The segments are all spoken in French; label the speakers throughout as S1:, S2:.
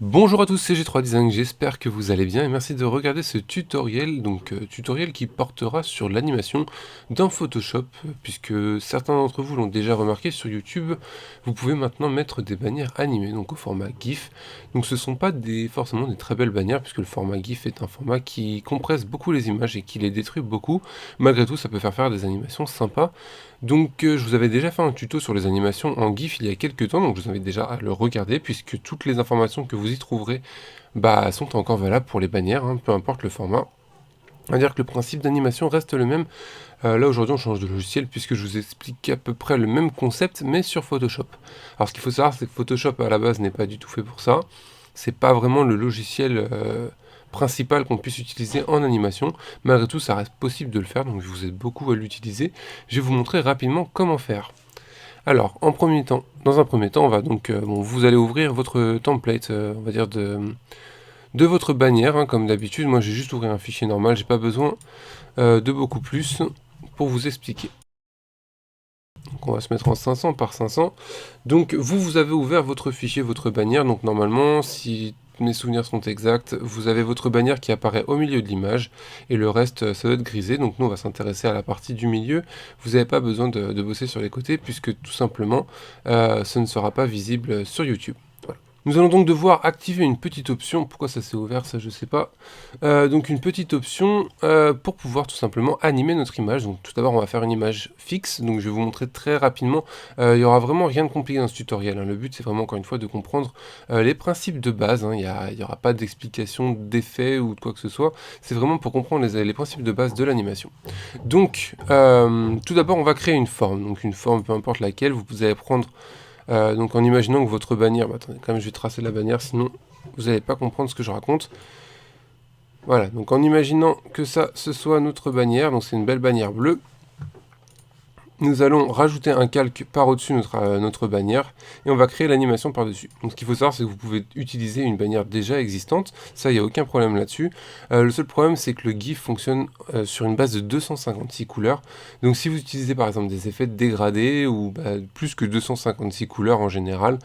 S1: Bonjour à tous, c'est G3Design, j'espère que vous allez bien et merci de regarder ce tutoriel, tutoriel qui portera sur l'animation dans Photoshop, puisque certains d'entre vous l'ont déjà remarqué sur YouTube, vous pouvez maintenant mettre des bannières animées, donc au format GIF. Donc ce ne sont pas forcément des très belles bannières, puisque le format GIF est un format qui compresse beaucoup les images et qui les détruit beaucoup. Malgré tout, ça peut faire des animations sympas. Je vous avais déjà fait un tuto sur les animations en GIF il y a quelques temps, donc je vous invite déjà à le regarder, puisque toutes les informations que vous y trouverez sont encore valables pour les bannières, hein, peu importe le format. On va dire que le principe d'animation reste le même. Là aujourd'hui on change de logiciel puisque je vous explique à peu près le même concept mais sur Photoshop. Alors ce qu'il faut savoir c'est que Photoshop à la base n'est pas du tout fait pour ça. C'est pas vraiment le logiciel principal qu'on puisse utiliser en animation. Malgré tout ça reste possible de le faire, donc je vous aide beaucoup à l'utiliser. Je vais vous montrer rapidement comment faire. Alors, dans un premier temps, on va vous allez ouvrir votre template, on va dire de votre bannière, hein, comme d'habitude. Moi, j'ai juste ouvert un fichier normal, j'ai pas besoin de beaucoup plus pour vous expliquer. Donc, on va se mettre en 500 par 500. Donc, vous avez ouvert votre fichier, votre bannière. Donc, normalement, si mes souvenirs sont exacts, vous avez votre bannière qui apparaît au milieu de l'image et le reste, ça doit être grisé. Donc, nous, on va s'intéresser à la partie du milieu. Vous n'avez pas besoin de bosser sur les côtés puisque tout simplement, ce ne sera pas visible sur YouTube. Nous allons donc devoir activer une petite option. Pourquoi ça s'est ouvert, ça je sais pas. Donc une petite option pour pouvoir tout simplement animer notre image. Donc tout d'abord on va faire une image fixe. Donc je vais vous montrer très rapidement. Il y aura vraiment rien de compliqué dans ce tutoriel, hein. Le but c'est vraiment encore une fois de comprendre les principes de base, hein. Il n'y aura pas d'explication d'effet ou de quoi que ce soit. C'est vraiment pour comprendre les principes de base de l'animation. Donc tout d'abord on va créer une forme. Donc une forme peu importe laquelle. Vous allez prendre donc en imaginant que votre bannière, attendez, quand même je vais tracer la bannière, sinon vous n'allez pas comprendre ce que je raconte. Voilà, donc en imaginant que ça, ce soit notre bannière, donc c'est une belle bannière bleue, nous allons rajouter un calque par au-dessus notre bannière, et on va créer l'animation par-dessus. Donc ce qu'il faut savoir, c'est que vous pouvez utiliser une bannière déjà existante, ça il n'y a aucun problème là-dessus. Le seul problème, c'est que le GIF fonctionne sur une base de 256 couleurs, donc si vous utilisez par exemple des effets dégradés, ou plus que 256 couleurs en général,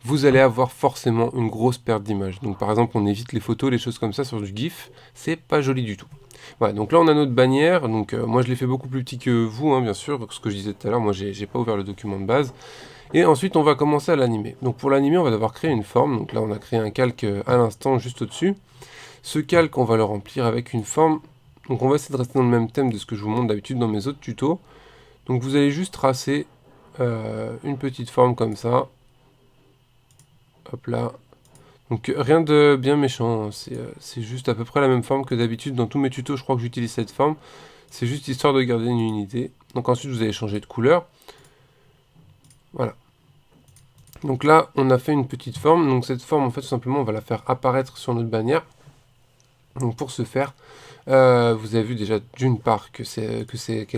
S1: vous allez avoir forcément une grosse perte d'image. Donc par exemple, on évite les photos, les choses comme ça sur du GIF, c'est pas joli du tout. Voilà, donc là on a notre bannière, donc moi je l'ai fait beaucoup plus petit que vous, hein, bien sûr, donc ce que je disais tout à l'heure, moi j'ai pas ouvert le document de base. Et ensuite on va commencer à l'animer. Donc pour l'animer, on va devoir créer une forme, donc là on a créé un calque à l'instant juste au-dessus. Ce calque, on va le remplir avec une forme, donc on va essayer de rester dans le même thème de ce que je vous montre d'habitude dans mes autres tutos. Donc vous allez juste tracer une petite forme comme ça, hop là. Donc rien de bien méchant, hein. C'est juste à peu près la même forme que d'habitude. Dans tous mes tutos, je crois que j'utilise cette forme. C'est juste histoire de garder une unité. Donc ensuite, vous allez changer de couleur. Voilà. Donc là, on a fait une petite forme. Donc cette forme, en fait, tout simplement, on va la faire apparaître sur notre bannière. Donc pour ce faire, vous avez vu déjà d'une part qu'elle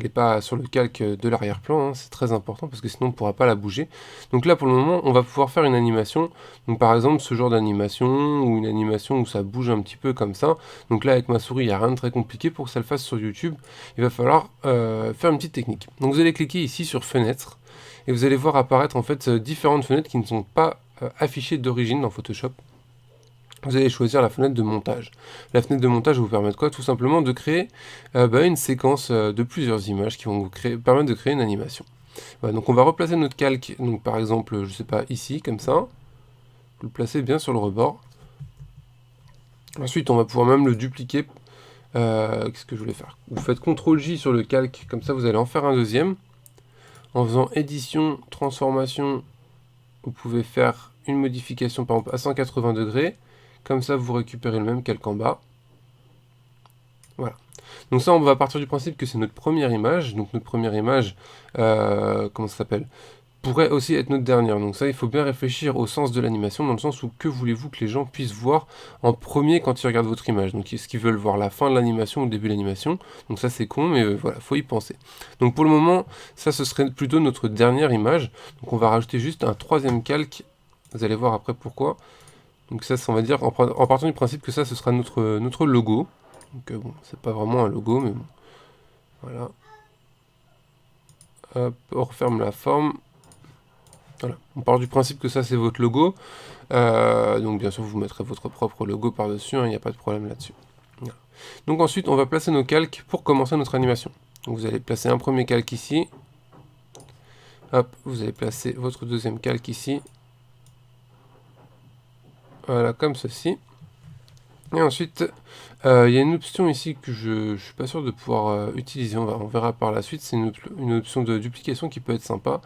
S1: n'est pas sur le calque de l'arrière-plan, hein, c'est très important parce que sinon on ne pourra pas la bouger. Donc là pour le moment on va pouvoir faire une animation, donc par exemple ce genre d'animation ou une animation où ça bouge un petit peu comme ça. Donc là avec ma souris il n'y a rien de très compliqué. Pour que ça le fasse sur YouTube, il va falloir faire une petite technique. Donc vous allez cliquer ici sur fenêtre et vous allez voir apparaître en fait différentes fenêtres qui ne sont pas affichées d'origine dans Photoshop. Vous allez choisir la fenêtre de montage. La fenêtre de montage va vous permettre quoi? Tout simplement de créer une séquence de plusieurs images qui vont vous permettre de créer une animation. Voilà, donc on va replacer notre calque, donc par exemple, je sais pas, ici, comme ça. Vous le placez bien sur le rebord. Ensuite, on va pouvoir même le dupliquer. Qu'est-ce que je voulais faire? Vous faites CTRL-J sur le calque, comme ça vous allez en faire un deuxième. En faisant édition, transformation, vous pouvez faire une modification par exemple à 180 degrés. Comme ça, vous récupérez le même calque en bas. Voilà. Donc ça, on va partir du principe que c'est notre première image. Donc notre première image, comment ça s'appelle, pourrait aussi être notre dernière. Donc ça, il faut bien réfléchir au sens de l'animation, dans le sens où que voulez-vous que les gens puissent voir en premier quand ils regardent votre image. Donc est-ce qu'ils veulent voir la fin de l'animation ou le début de l'animation? Donc ça c'est con, mais voilà, faut y penser. Donc pour le moment, ça ce serait plutôt notre dernière image. Donc on va rajouter juste un troisième calque. Vous allez voir après pourquoi. Donc ça, on va dire, en partant du principe que ça, ce sera notre logo. Donc bon, c'est pas vraiment un logo, mais bon. Voilà. Hop, on referme la forme. Voilà. On part du principe que ça c'est votre logo, donc bien sûr vous mettrez votre propre logo par-dessus, il n'y a pas de problème là-dessus. Voilà. Donc ensuite on va placer nos calques pour commencer notre animation. Donc vous allez placer un premier calque ici, hop, vous allez placer votre deuxième calque ici, voilà, comme ceci. Et ensuite, il y a une option ici que je ne suis pas sûr de pouvoir utiliser, on verra par la suite, c'est une option de duplication qui peut être sympa.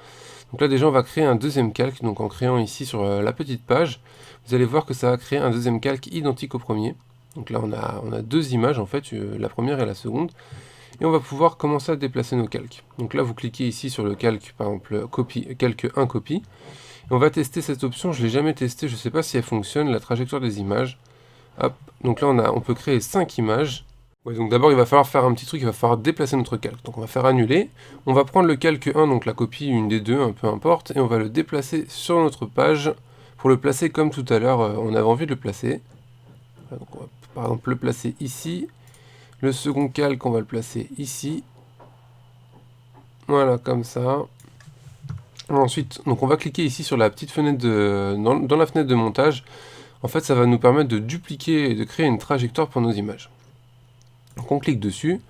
S1: Donc là déjà on va créer un deuxième calque, donc en créant ici sur la petite page, vous allez voir que ça va créer un deuxième calque identique au premier. Donc là on a deux images en fait, la première et la seconde, et on va pouvoir commencer à déplacer nos calques. Donc là vous cliquez ici sur le calque, par exemple calque 1 copie, et on va tester cette option, je ne l'ai jamais testée, je ne sais pas si elle fonctionne, la trajectoire des images. Hop, donc là on peut créer 5 images. Ouais, donc d'abord il va falloir faire un petit truc, il va falloir déplacer notre calque. Donc on va faire annuler, on va prendre le calque 1, donc la copie, une des deux, peu importe, et on va le déplacer sur notre page pour le placer comme tout à l'heure, on avait envie de le placer. Donc on va par exemple le placer ici. Le second calque, on va le placer ici. Voilà, comme ça. Ensuite, donc on va cliquer ici sur la petite fenêtre dans la fenêtre de montage. En fait, ça va nous permettre de dupliquer et de créer une trajectoire pour nos images. Donc on clique dessus.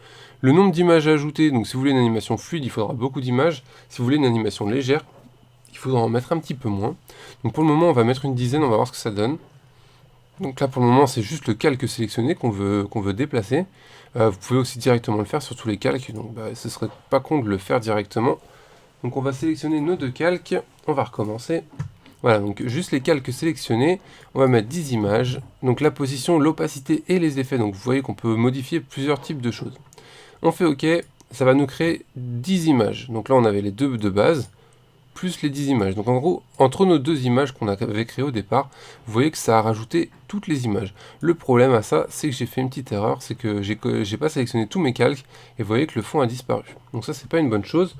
S1: Le nombre d'images ajoutées, donc si vous voulez une animation fluide, il faudra beaucoup d'images. Si vous voulez une animation légère, il faudra en mettre un petit peu moins. Donc pour le moment, on va mettre une dizaine, on va voir ce que ça donne. Donc là, pour le moment, c'est juste le calque sélectionné qu'on veut déplacer. Vous pouvez aussi directement le faire sur tous les calques, donc ce serait pas con de le faire directement. Donc on va sélectionner nos deux calques, on va recommencer. Voilà, donc juste les calques sélectionnés, on va mettre 10 images. Donc la position, l'opacité et les effets, donc vous voyez qu'on peut modifier plusieurs types de choses. On fait OK, ça va nous créer 10 images. Donc là on avait les deux de base, plus les 10 images. Donc en gros, entre nos deux images qu'on avait créées au départ, vous voyez que ça a rajouté toutes les images. Le problème à ça, c'est que j'ai fait une petite erreur, c'est que j'ai pas sélectionné tous mes calques, et vous voyez que le fond a disparu. Donc ça c'est pas une bonne chose.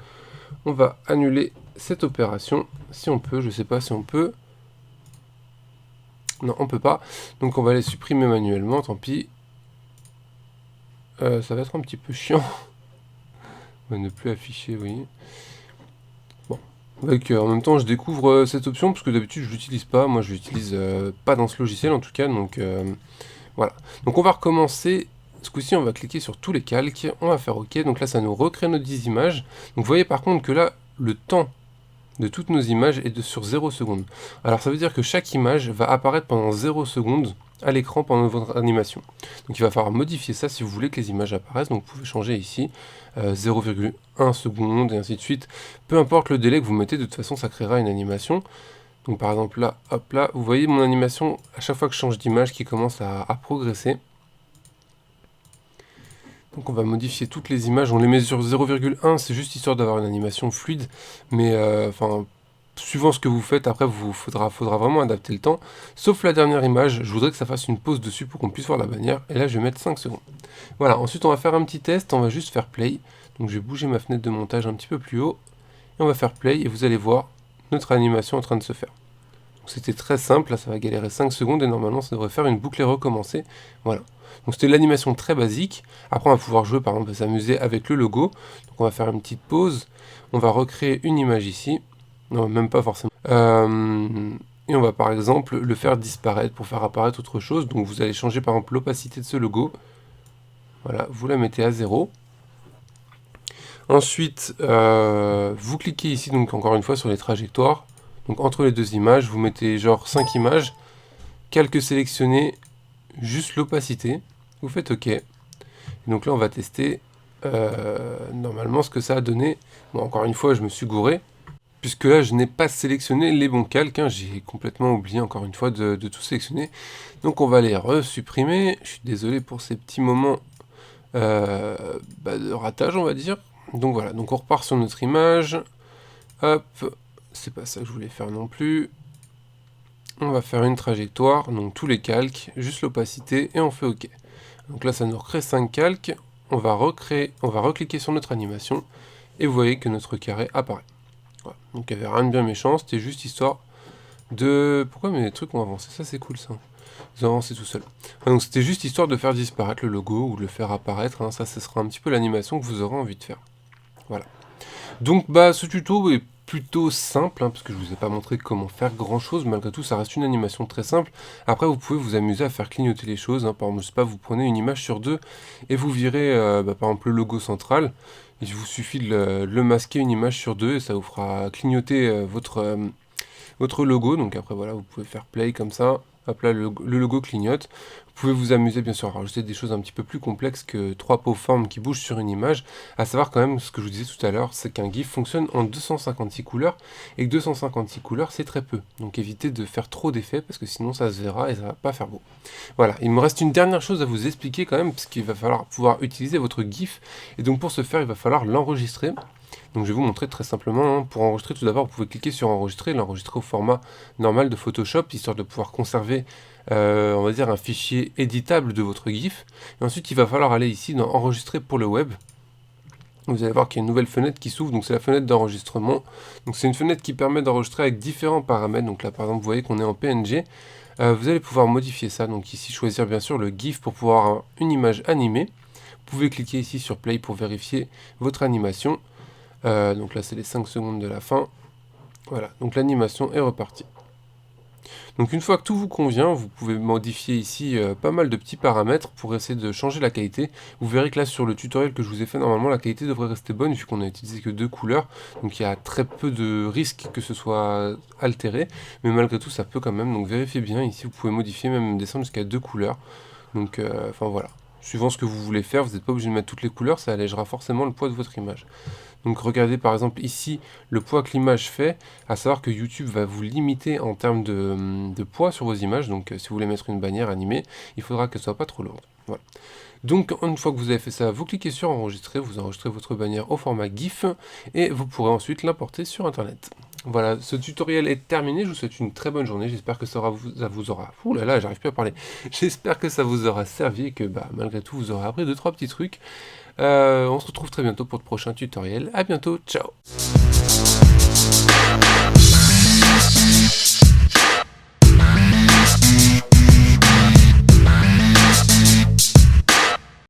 S1: On va annuler cette opération, si on peut, je sais pas si on peut. Non, on peut pas. Donc on va les supprimer manuellement, tant pis. Ça va être un petit peu chiant. On va ne plus afficher, oui. Bon. Donc, en même temps, je découvre cette option, parce que d'habitude, je l'utilise pas. Moi, je l'utilise pas dans ce logiciel, en tout cas. Donc, voilà. Donc, on va recommencer. Ce coup-ci, on va cliquer sur tous les calques. On va faire OK. Donc là, ça nous recrée nos 10 images. Donc, vous voyez par contre que là, le temps de toutes nos images est sur 0 secondes. Alors ça veut dire que chaque image va apparaître pendant 0 secondes à l'écran pendant votre animation. Donc il va falloir modifier ça si vous voulez que les images apparaissent. Donc vous pouvez changer ici 0,1 seconde et ainsi de suite. Peu importe le délai que vous mettez, de toute façon ça créera une animation. Donc par exemple là, hop là, vous voyez mon animation à chaque fois que je change d'image qui commence à progresser. Donc on va modifier toutes les images, on les met sur 0,1, c'est juste histoire d'avoir une animation fluide, mais enfin, suivant ce que vous faites, après faudra vraiment adapter le temps. Sauf la dernière image, je voudrais que ça fasse une pause dessus pour qu'on puisse voir la bannière, et là je vais mettre 5 secondes. Voilà, ensuite on va faire un petit test, on va juste faire play, donc je vais bouger ma fenêtre de montage un petit peu plus haut, et on va faire play, et vous allez voir notre animation en train de se faire. C'était très simple, là ça va galérer 5 secondes, et normalement ça devrait faire une boucle et recommencer, voilà. Donc c'était l'animation très basique. Après on va pouvoir jouer, par exemple, s'amuser avec le logo. Donc on va faire une petite pause. On va recréer une image ici. Non, même pas forcément. Et on va par exemple le faire disparaître pour faire apparaître autre chose. Donc vous allez changer par exemple l'opacité de ce logo. Voilà, vous la mettez à 0. Ensuite, vous cliquez ici, donc encore une fois, sur les trajectoires. Donc entre les deux images, vous mettez genre 5 images. Calque sélectionné, juste l'opacité. Vous faites OK. Et donc là, on va tester normalement ce que ça a donné. Bon, encore une fois, je me suis gouré, puisque là, je n'ai pas sélectionné les bons calques. Hein. J'ai complètement oublié, encore une fois, de tout sélectionner. Donc, on va les resupprimer. Je suis désolé pour ces petits moments de ratage, on va dire. Donc voilà, donc on repart sur notre image. Hop, c'est pas ça que je voulais faire non plus. On va faire une trajectoire, donc tous les calques, juste l'opacité, et on fait OK. Donc là, ça nous recrée 5 calques. On va recliquer sur notre animation, et vous voyez que notre carré apparaît. Voilà. Donc il n'y avait rien de bien méchant, c'était juste histoire de... Pourquoi mes trucs ont avancé? Ça, c'est cool, ça. Ils ont avancé tout seul. Donc c'était juste histoire de faire disparaître le logo, ou de le faire apparaître. Hein. Ça, ce sera un petit peu l'animation que vous aurez envie de faire. Voilà. Donc ce tuto est plutôt simple, hein, parce que je vous ai pas montré comment faire grand chose, malgré tout ça reste une animation très simple. Après vous pouvez vous amuser à faire clignoter les choses, hein. Par exemple, je sais pas, vous prenez une image sur deux et vous virez par exemple le logo central, il vous suffit de le masquer une image sur deux et ça vous fera clignoter votre logo. Donc après voilà, vous pouvez faire play comme ça, hop là le logo clignote. Vous pouvez vous amuser bien sûr à rajouter des choses un petit peu plus complexes que trois pauvres formes qui bougent sur une image. À savoir quand même ce que je vous disais tout à l'heure, c'est qu'un GIF fonctionne en 256 couleurs et que 256 couleurs c'est très peu. Donc évitez de faire trop d'effets parce que sinon ça se verra et ça va pas faire beau. Voilà, il me reste une dernière chose à vous expliquer quand même, parce qu'il va falloir pouvoir utiliser votre GIF. Et donc pour ce faire, il va falloir l'enregistrer. Donc je vais vous montrer très simplement, hein. Pour enregistrer, tout d'abord, vous pouvez cliquer sur enregistrer, l'enregistrer au format normal de Photoshop, histoire de pouvoir conserver, on va dire, un fichier éditable de votre GIF. Et ensuite, il va falloir aller ici dans enregistrer pour le web. Vous allez voir qu'il y a une nouvelle fenêtre qui s'ouvre, donc c'est la fenêtre d'enregistrement. Donc c'est une fenêtre qui permet d'enregistrer avec différents paramètres. Donc là par exemple vous voyez qu'on est en PNG. Vous allez pouvoir modifier ça, donc ici choisir bien sûr le GIF pour pouvoir avoir une image animée. Vous pouvez cliquer ici sur Play pour vérifier votre animation. Donc là c'est les 5 secondes de la fin. Voilà, donc l'animation est repartie. Donc une fois que tout vous convient, vous pouvez modifier ici pas mal de petits paramètres pour essayer de changer la qualité. Vous verrez que là sur le tutoriel que je vous ai fait, normalement la qualité devrait rester bonne vu qu'on a utilisé que 2 couleurs. Donc il y a très peu de risques que ce soit altéré, mais malgré tout ça peut quand même. Donc vérifiez bien, ici vous pouvez modifier, même descendre jusqu'à 2 couleurs. Donc enfin voilà, suivant ce que vous voulez faire, vous n'êtes pas obligé de mettre toutes les couleurs, ça allégera forcément le poids de votre image. Donc regardez par exemple ici le poids que l'image fait, à savoir que YouTube va vous limiter en termes de poids sur vos images. Donc si vous voulez mettre une bannière animée, il faudra qu'elle soit pas trop lourde. Voilà. Donc une fois que vous avez fait ça, vous cliquez sur enregistrer, vous enregistrez votre bannière au format GIF et vous pourrez ensuite l'importer sur internet. Voilà, ce tutoriel est terminé, je vous souhaite une très bonne journée, j'espère que ça vous aura... Ouh là là, j'arrive plus à parler. J'espère que ça vous aura servi et que malgré tout vous aurez appris 2-3 petits trucs. On se retrouve très bientôt pour de prochains tutoriels. À bientôt, ciao.